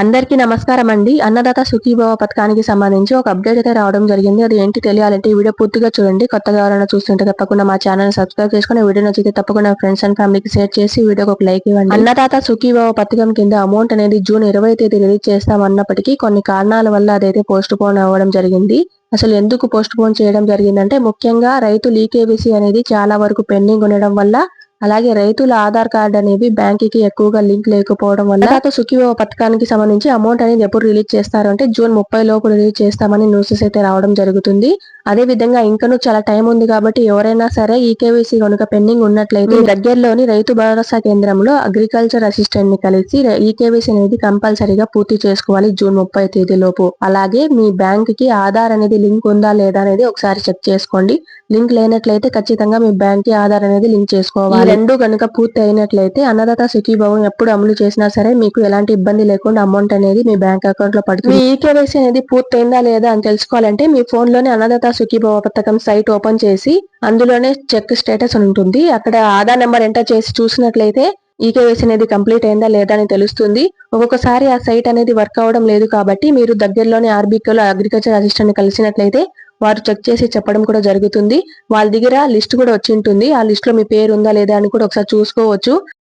అందరికీ నమస్కారం అండి. అన్నదాత సుఖీభవ పథకానికి సంబంధించి ఒక అప్డేట్ అయితే రావడం జరిగింది. అది ఏంటి తెలియాలంటే ఈ వీడియో పూర్తిగా చూడండి. కొత్తగా ఎవరైనా చూస్తుంటే తప్పకుండా మా ఛానల్ సబ్స్క్రైబ్ చేసుకుని వీడియో నచ్చితే తప్పకుండా ఫ్రెండ్స్ అండ్ ఫ్యామిలీకి షేర్ చేసి వీడియోకి ఒక లైక్ ఇవ్వండి. అన్నదాత సుఖీభవ పథకం కింద అమౌంట్ అనేది జూన్ 20 తేదీ రిలీజ్ చేస్తామన్నప్పటికీ కొన్ని కారణాల వల్ల అదైతే పోస్ట్ పోన్ అవ్వడం జరిగింది. అసలు ఎందుకు పోస్ట్ పోన్ చేయడం జరిగిందంటే ముఖ్యంగా రైతులు ఈకేవీసీ అనేది చాలా వరకు పెండింగ్ ఉండడం వల్ల, అలాగే రైతుల ఆధార్ కార్డు అనేవి బ్యాంకుకి ఎక్కువగా లింక్ లేకపోవడం వల్ల అన్నదాత సుఖీభవ పథకానికి సంబంధించి అమౌంట్ అనేది ఎప్పుడు రిలీజ్ చేస్తారు అంటే జూన్ 30 లోపు రిలీజ్ చేస్తామని న్యూసెస్ అయితే రావడం జరుగుతుంది. అదే విధంగా ఇంకనూ చాలా టైం ఉంది కాబట్టి ఎవరైనా సరే ఈకేవీసీ కనుక పెండింగ్ ఉన్నట్లయితే దగ్గరలోని రైతు భరోసా కేంద్రంలో అగ్రికల్చర్ అసిస్టెంట్ ని కలిసి ఈకేవీసీ అనేది కంపల్సరీగా పూర్తి చేసుకోవాలి జూన్ 30 తేదీ లోపు. అలాగే మీ బ్యాంక్ కి ఆధార్ అనేది లింక్ ఉందా లేదా అనేది ఒకసారి చెక్ చేసుకోండి. లింక్ లేనట్లయితే ఖచ్చితంగా మీ బ్యాంక్ కి ఆధార్ అనేది లింక్ చేసుకోవాలి. రెండు కనుక పూర్తి అయినట్లయితే అన్నదాత సుఖీభవం ఎప్పుడు అమలు చేసినా సరే మీకు ఎలాంటి ఇబ్బంది లేకుండా అమౌంట్ అనేది మీ బ్యాంక్ అకౌంట్ లో పడుతుంది. మీ ఈకేవైసీ అనేది పూర్తయిందా లేదా అని తెలుసుకోవాలంటే మీ ఫోన్ లోనే అన్నదాత సుఖీభవ పథకం సైట్ ఓపెన్ చేసి అందులోనే చెక్ స్టేటస్ ఉంటుంది. అక్కడ ఆధార్ నెంబర్ ఎంటర్ చేసి చూసినట్లయితే ఈకేవైసీ అనేది కంప్లీట్ అయిందా లేదా అని తెలుస్తుంది. ఒక్కొక్కసారి ఆ సైట్ అనేది వర్క్ అవ్వడం లేదు కాబట్టి మీరు దగ్గరలోని ఆర్బీకేలో అగ్రికల్చర్ అసిస్టెంట్ కలిసినట్లయితే వారు చెక్ చేసి చెప్పడం కూడా జరుగుతుంది. వాళ్ళ దగ్గర లిస్ట్ కూడా వచ్చి ఉంటుంది. ఆ లిస్ట్ లో మీ పేరు ఉందా లేదా అని కూడా ఒకసారి చూసుకోవచ్చు.